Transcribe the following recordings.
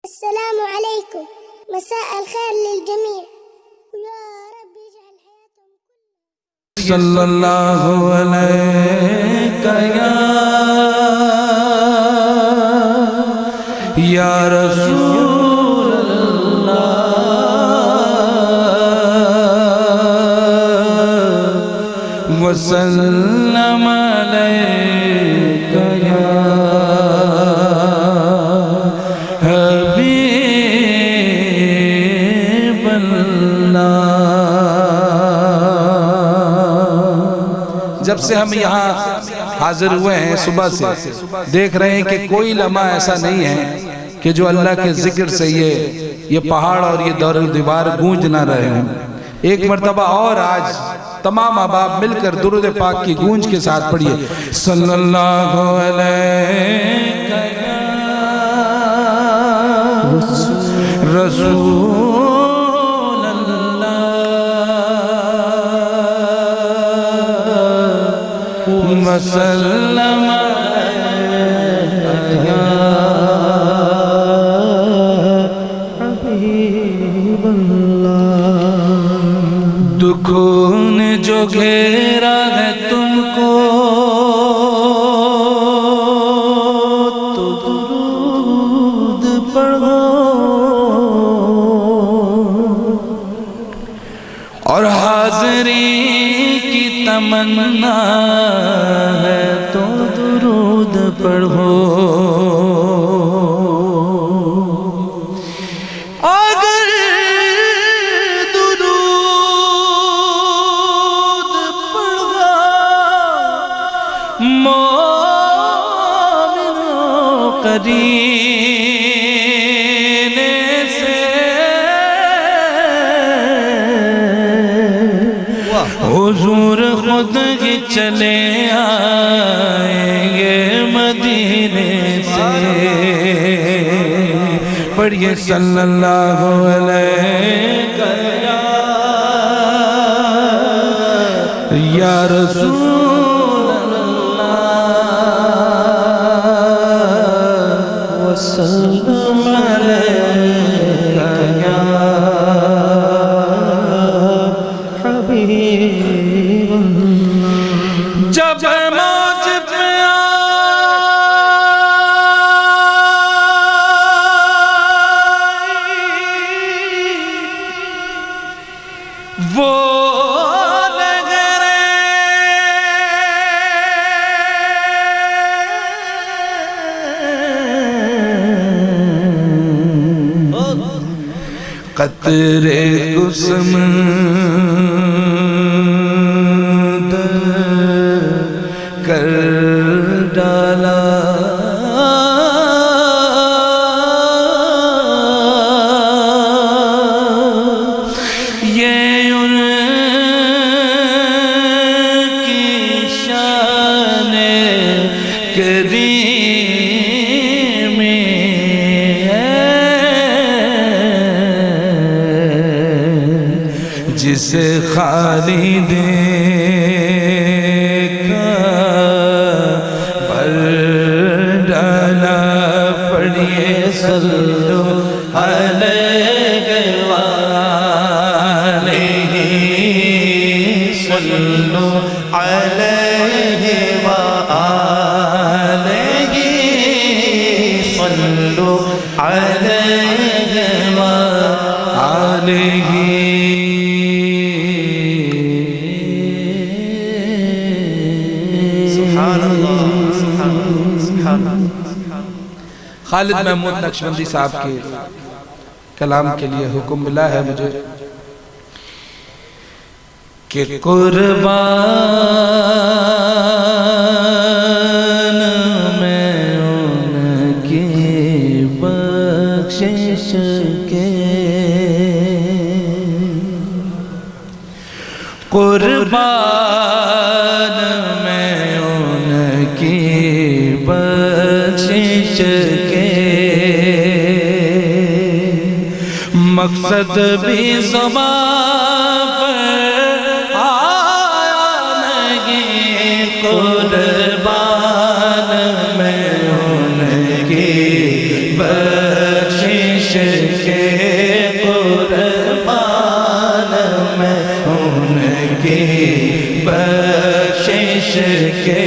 السلام عليكم، مساء الخير للجميع، ويا رب يجعل حياتهم كلها. صلی اللہ علیہ یا رسول اللہ وسلم علیک یا حبیب اللہ۔ جب سے ہم یہاں حاضر ہوئے ہیں صبح سے دیکھ رہے ہیں کہ کوئی لمحہ ایسا نہیں ہے کہ جو اللہ کے ذکر سے یہ پہاڑ اور یہ دور و دیوار گونج نہ رہے ہوں۔ ایک مرتبہ اور آج تمام احباب مل کر درود پاک کی گونج کے ساتھ پڑھیے صلی اللہ علیہ رسول اللہ وسلم علیہ حبیب اللہ۔ دکھوں نے جو گھیرا ہے تم کو تو درود پڑھو اور حاضری کی تمنا ہے تو درود پڑھو۔ اگر درود پڑھا مومنوں قرینے سے حضور خود ہی چلے آئیں گے مدینے سے۔ پڑھیے صلی اللہ علیہ یا رسول اللہ وسلم علیہ یا حبیب اللہ۔ جب موج پہ آئی وہ لہریں قطرے کو سمندر کر ڈالا یہ ان کی شان کریم ہے جسے خالد پر ڈالا۔ پڑھیے صلو علیہ وآلہ صلو علیہ وآلہ صلو علیہ وآلہ۔ خالد محمود نقشبندی صاحب کے کلام کے لیے حکم ملا ہے مجھے کہ قربان میں ان کی بخشش کے قربان میں ان کی بخشش کے مقصد بھی زبان پر آیا نہیں۔ قربان میں ان کی بخشش کے قربان میں ان کی بخشش کے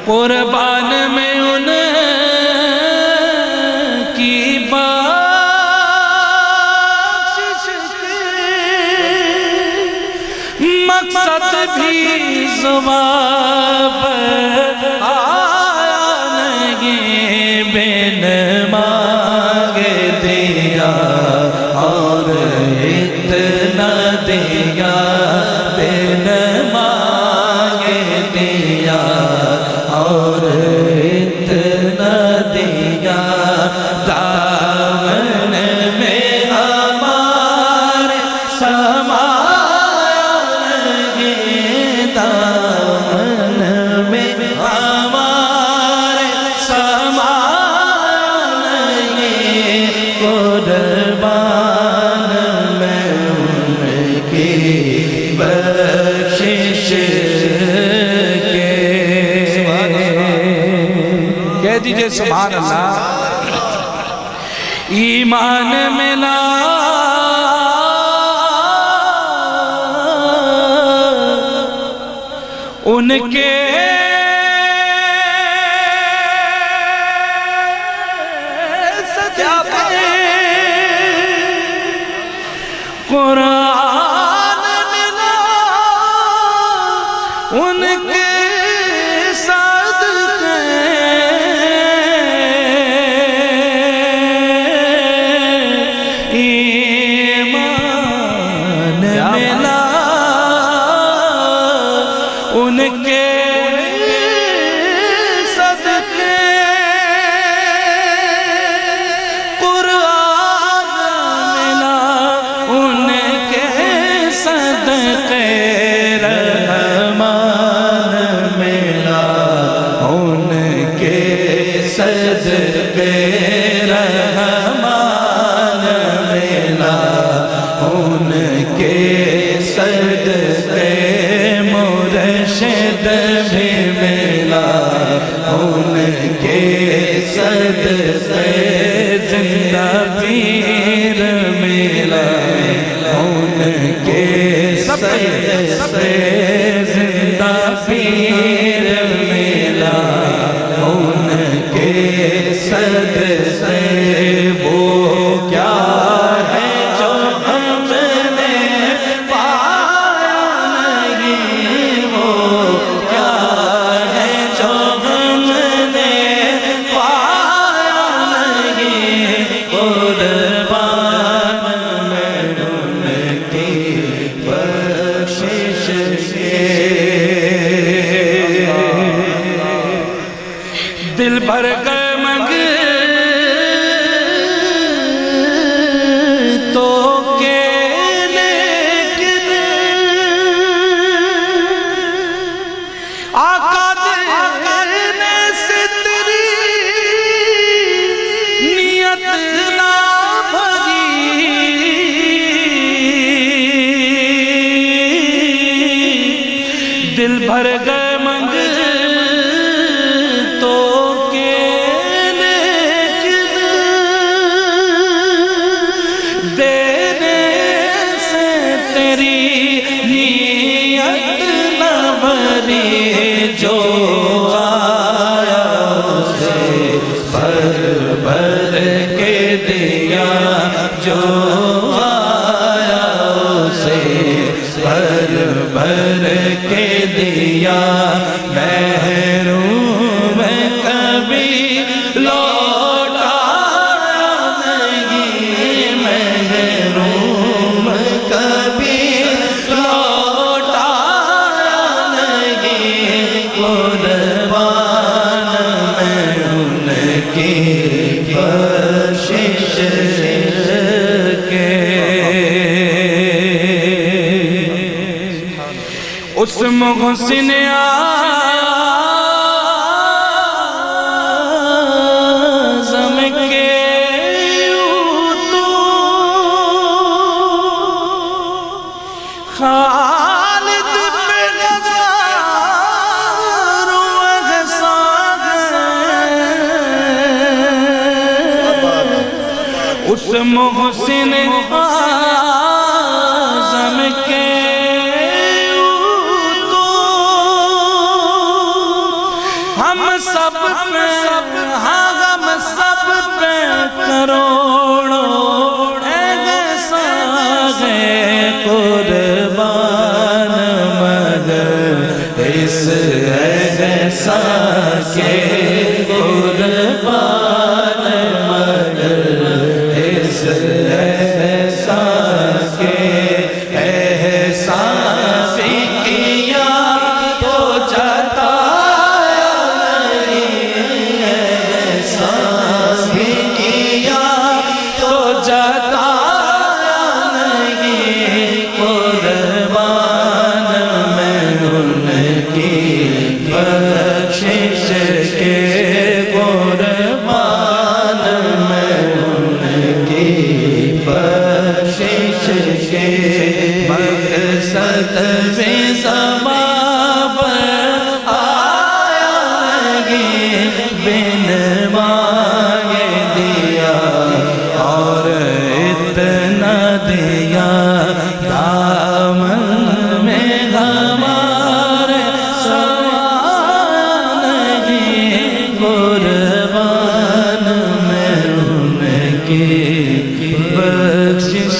قربان میں ان کی بخشش کے مقصد بھی زبان پر آیا نہیں، بن مانگے دیا اور اتنا دیا، بن مانگے دیا اور اتنا دیا، دامن میں ہمارے سمایا نہیں، دامن میں ہمارے سمایا نہیں، قربان میں ان کی بخشش کے کہہ دیجئے سبحان اللہ۔ ایمان ملا ان کے صدقے، قرآن ملا ان کے صدقے، ایمان ملا ان کے صدقے، قرآن ملا ان کے صدقے، رحمان ملا ان کے صدقے، رحمان ملا ان کے صدقے، مرشد بھی ملا ان کے صدقے، زندہ پیر ملا ان کے صدقے، زندہ پیر ملا ان کے صدقے، وہ کیا ہے جو ہم نے پایا نہیں، وہ کیا ہے جو ہم نے پایا نہیں، قربان میں ان کی بخشش کے دل بھر کر منگ تو کے لیکن آقا دینے سے تیری نیت نہ بھری، دل بھر گئے منگ تو کے لیکن دینے سے تیری نیت نہ بھری، جو آیا اسے بھر بھر کے دیا، جو آیا اسے بھر بھر کے دیا، محروم کبھی لوٹایا نہیں، محروم کبھی لوٹایا نہیں، قربان میں ان کی بخشش کے اس محسن اعظم کے تو خالد پہ نظر و احسان اس محسن اعظم کے تو ہم سب پہ ہم سب پہ کروڑوں ایسا ہے قربان مگر اس احسان کے قربان مگر اس احسان کے احساس کیا تو جتایا نہیں احساس کیا تو جتایا نہیں قربان میں ان کی بخشش کے قربان میں ان کی بخشش کے مقصد میں زبان پر آیا گے بن مانگے دیا اور اتنا دیا دامن میں ہمارے سوال نہیں قربان میں ان کی بخشش